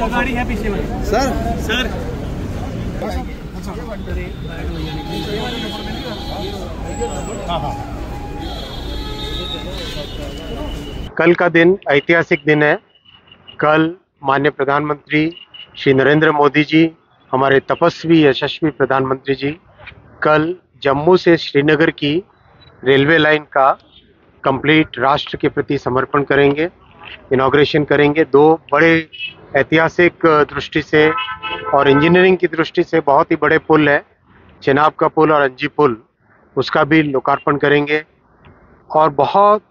गाड़ी है पीछे में सर। सर कल का दिन ऐतिहासिक दिन है। कल माननीय प्रधानमंत्री श्री नरेंद्र मोदी जी, हमारे तपस्वी यशस्वी प्रधानमंत्री जी, कल जम्मू से श्रीनगर की रेलवे लाइन का कंप्लीट राष्ट्र के प्रति समर्पण करेंगे, इनॉग्रेशन करेंगे। दो बड़े ऐतिहासिक दृष्टि से और इंजीनियरिंग की दृष्टि से बहुत ही बड़े पुल है, चेनाब का पुल और अंजी पुल, उसका भी लोकार्पण करेंगे। और बहुत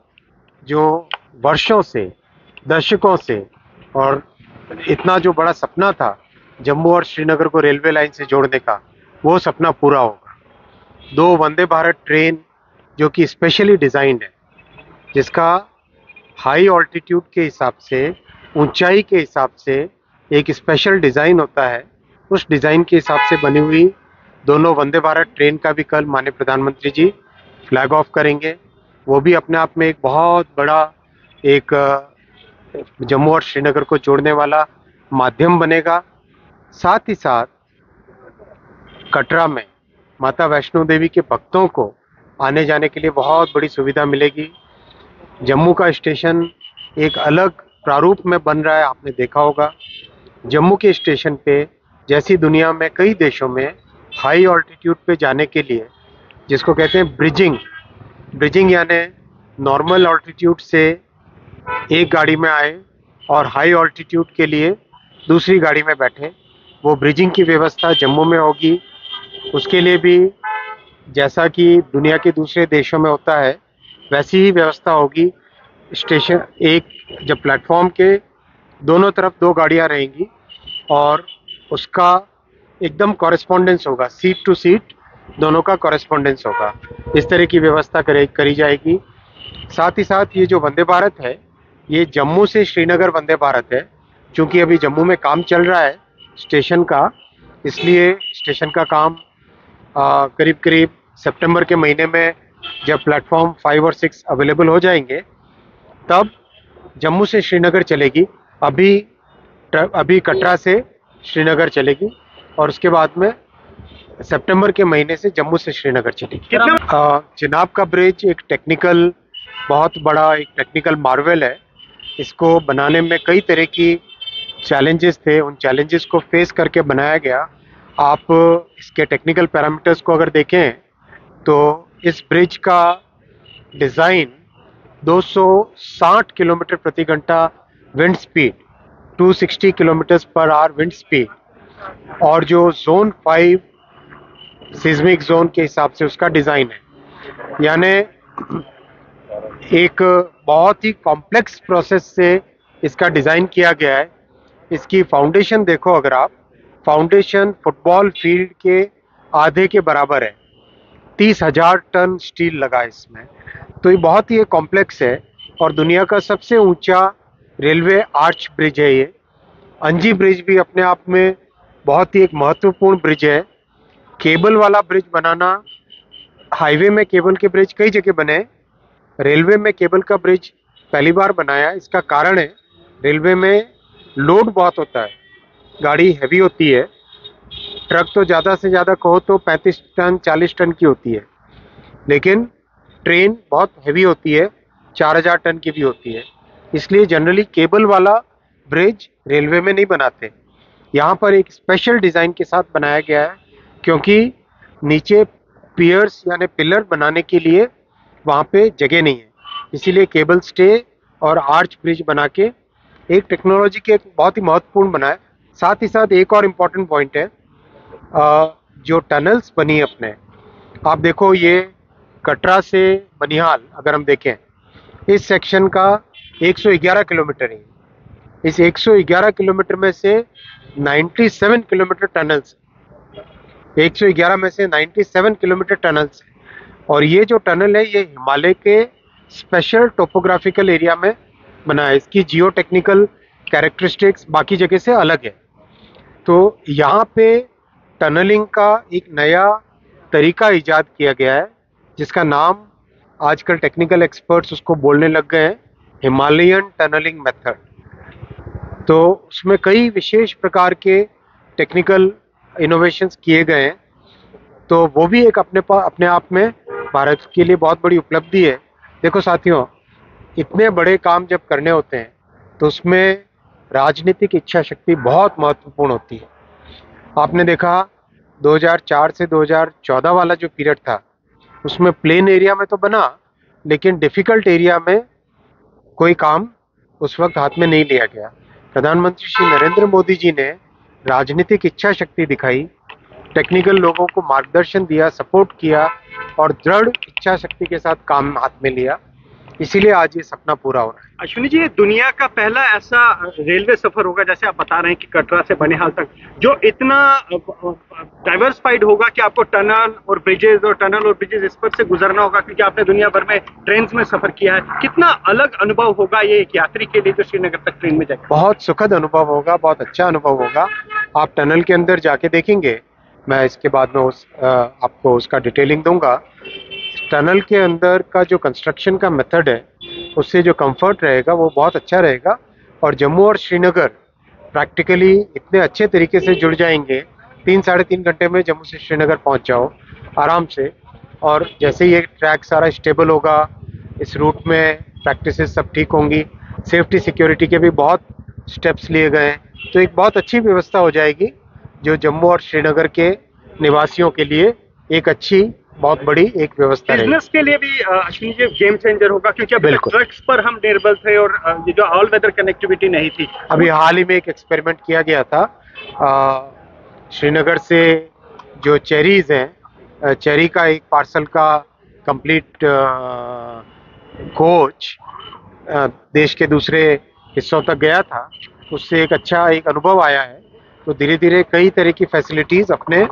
जो वर्षों से, दशकों से, और इतना जो बड़ा सपना था जम्मू और श्रीनगर को रेलवे लाइन से जोड़ने का, वो सपना पूरा होगा। दो वंदे भारत ट्रेन जो कि स्पेशली डिज़ाइंड है, जिसका हाई ऑल्टीट्यूड के हिसाब से, ऊंचाई के हिसाब से एक स्पेशल डिज़ाइन होता है, उस डिज़ाइन के हिसाब से बनी हुई दोनों वंदे भारत ट्रेन का भी कल माननीय प्रधानमंत्री जी फ्लैग ऑफ करेंगे। वो भी अपने आप में एक बहुत बड़ा एक जम्मू और श्रीनगर को जोड़ने वाला माध्यम बनेगा। साथ ही साथ कटरा में माता वैष्णो देवी के भक्तों को आने जाने के लिए बहुत बड़ी सुविधा मिलेगी। जम्मू का स्टेशन एक अलग प्रारूप में बन रहा है, आपने देखा होगा। जम्मू के स्टेशन पे जैसी दुनिया में कई देशों में हाई ऑल्टीट्यूड पे जाने के लिए, जिसको कहते हैं ब्रिजिंग यानी नॉर्मल ऑल्टीट्यूड से एक गाड़ी में आए और हाई ऑल्टीट्यूड के लिए दूसरी गाड़ी में बैठे, वो ब्रिजिंग की व्यवस्था जम्मू में होगी। उसके लिए भी जैसा कि दुनिया के दूसरे देशों में होता है वैसी ही व्यवस्था होगी। स्टेशन एक, जब प्लेटफॉर्म के दोनों तरफ दो गाड़ियां रहेंगी और उसका एकदम कॉरेस्पॉन्डेंस होगा, सीट टू सीट दोनों का कॉरेस्पॉन्डेंस होगा। इस तरह की व्यवस्था करी जाएगी। साथ ही साथ ये जो वंदे भारत है, ये जम्मू से श्रीनगर वंदे भारत है। चूँकि अभी जम्मू में काम चल रहा है स्टेशन का, इसलिए स्टेशन का काम करीब करीब सितंबर के महीने में जब प्लेटफॉर्म 5 और 6 अवेलेबल हो जाएंगे तब जम्मू से श्रीनगर चलेगी। अभी कटरा से श्रीनगर चलेगी और उसके बाद में सितंबर के महीने से जम्मू से श्रीनगर चलेगी। चेनाब का ब्रिज एक टेक्निकल, बहुत बड़ा एक टेक्निकल मार्वेल है। इसको बनाने में कई तरह की चैलेंजेस थे, उन चैलेंजेस को फेस करके बनाया गया। आप इसके टेक्निकल पैरामीटर्स को अगर देखें तो इस ब्रिज का डिज़ाइन 260 किलोमीटर प्रति घंटा wind speed, 260 kilometre per hour wind speed, और जो जोन 5 सिस्मिक जोन के हिसाब से उसका डिज़ाइन है। यानी एक बहुत ही कॉम्प्लेक्स प्रोसेस से इसका डिज़ाइन किया गया है। इसकी फाउंडेशन देखो, अगर आप फाउंडेशन फुटबॉल फील्ड के आधे के बराबर है, 30,000 टन स्टील लगा है इसमें। तो ये बहुत ही कॉम्प्लेक्स है और दुनिया का सबसे ऊंचा रेलवे आर्च ब्रिज है ये। अंजी ब्रिज भी अपने आप में बहुत ही एक महत्वपूर्ण ब्रिज है। केबल वाला ब्रिज बनाना, हाईवे में केबल के ब्रिज कई जगह बने, रेलवे में केबल का ब्रिज पहली बार बनाया। इसका कारण है रेलवे में लोड बहुत होता है, गाड़ी हैवी होती है। ट्रक तो ज़्यादा से ज़्यादा कहो तो 35 टन 40 टन की होती है, लेकिन ट्रेन बहुत हैवी होती है, 4000 टन की भी होती है। इसलिए जनरली केबल वाला ब्रिज रेलवे में नहीं बनाते। यहाँ पर एक स्पेशल डिज़ाइन के साथ बनाया गया है, क्योंकि नीचे पियर्स यानी पिलर बनाने के लिए वहाँ पे जगह नहीं है, इसीलिए केबल स्टे और आर्च ब्रिज बना के एक टेक्नोलॉजी के बहुत ही महत्वपूर्ण बनाए। साथ ही साथ एक और इम्पॉर्टेंट पॉइंट है, जो टनल्स बनी अपने, आप देखो ये कटरा से बनिहाल अगर हम देखें, इस सेक्शन का 111 किलोमीटर है। इस 111 किलोमीटर में से 97 किलोमीटर टनल्स, 111 में से 97 किलोमीटर टनल्स। और ये जो टनल है ये हिमालय के स्पेशल टोपोग्राफिकल एरिया में बना है। इसकी जियो टेक्निकल कैरेक्टरिस्टिक्स बाकी जगह से अलग है। तो यहाँ पे टनलिंग का एक नया तरीका इजाद किया गया है, जिसका नाम आजकल टेक्निकल एक्सपर्ट्स उसको बोलने लग गए हैं, हिमालयन टनलिंग मेथड। तो उसमें कई विशेष प्रकार के टेक्निकल इनोवेशंस किए गए हैं, तो वो भी एक अपने आप में भारत के लिए बहुत बड़ी उपलब्धि है। देखो साथियों, इतने बड़े काम जब करने होते हैं तो उसमें राजनीतिक इच्छा शक्ति बहुत महत्वपूर्ण होती है। आपने देखा 2004 से 2014 वाला जो पीरियड था, उसमें प्लेन एरिया में तो बना, लेकिन डिफिकल्ट एरिया में कोई काम उस वक्त हाथ में नहीं लिया गया। प्रधानमंत्री श्री नरेंद्र मोदी जी ने राजनीतिक इच्छा शक्ति दिखाई, टेक्निकल लोगों को मार्गदर्शन दिया, सपोर्ट किया और दृढ़ इच्छा शक्ति के साथ काम हाथ में लिया, इसीलिए आज ये सपना पूरा हो रहा है। अश्विनी जी, ये दुनिया का पहला ऐसा रेलवे सफर होगा, जैसे आप बता रहे हैं कि कटरा से बनिहाल तक, जो इतना डाइवर्सिफाइड होगा कि आपको टनल और ब्रिजेज इस पर से गुजरना होगा, क्योंकि आपने दुनिया भर में ट्रेन में सफर किया है। कितना अलग अनुभव होगा ये एक यात्री के लिए जो श्रीनगर तक ट्रेन में जाएगा? बहुत सुखद अनुभव होगा, बहुत अच्छा अनुभव होगा। आप टनल के अंदर जाके देखेंगे, मैं इसके बाद में आपको उसका डिटेलिंग दूंगा। टनल के अंदर का जो कंस्ट्रक्शन का मेथड है, उससे जो कंफर्ट रहेगा वो बहुत अच्छा रहेगा, और जम्मू और श्रीनगर प्रैक्टिकली इतने अच्छे तरीके से जुड़ जाएंगे, 3-3.5 घंटे में जम्मू से श्रीनगर पहुंच जाओ आराम से। और जैसे ये ट्रैक सारा स्टेबल होगा, इस रूट में प्रैक्टिसेस सब ठीक होंगी, सेफ्टी सिक्योरिटी के भी बहुत स्टेप्स लिए गए हैं, तो एक बहुत अच्छी व्यवस्था हो जाएगी जो जम्मू और श्रीनगर के निवासियों के लिए एक अच्छी बहुत बड़ी एक व्यवस्था है। बिजनेस के लिए भी अश्विनी जी गेम चेंजर होगा, क्योंकि अभी ट्रक्स पर हम निर्भर थे और ये जो ऑल वेदर कनेक्टिविटी नहीं थी। अभी हाल ही में एक एक्सपेरिमेंट किया गया था, श्रीनगर से जो चेरीज हैं, चेरी का एक पार्सल का कंप्लीट कोच देश के दूसरे हिस्सों तक गया था, उससे एक अच्छा एक अनुभव आया है। तो धीरे धीरे कई तरह की फैसिलिटीज़ अपने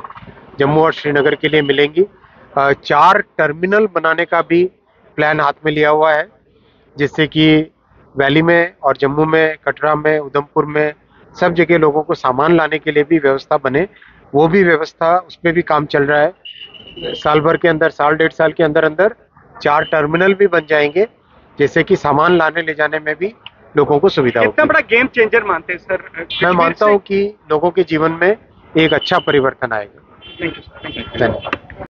जम्मू और श्रीनगर के लिए मिलेंगी। 4 टर्मिनल बनाने का भी प्लान हाथ में लिया हुआ है, जिससे कि वैली में और जम्मू में, कटरा में, उधमपुर में सब जगह लोगों को सामान लाने के लिए भी व्यवस्था बने। वो भी व्यवस्था, उस पर भी काम चल रहा है। साल भर के अंदर, साल 1.5 साल के अंदर अंदर 4 टर्मिनल भी बन जाएंगे, जैसे कि सामान लाने ले जाने में भी लोगों को सुविधा होगी। कितना बड़ा गेम चेंजर मानते हैं सर? मैं मानता हूँ कि लोगों के जीवन में एक अच्छा परिवर्तन आएगा। Thank you. धन्यवाद।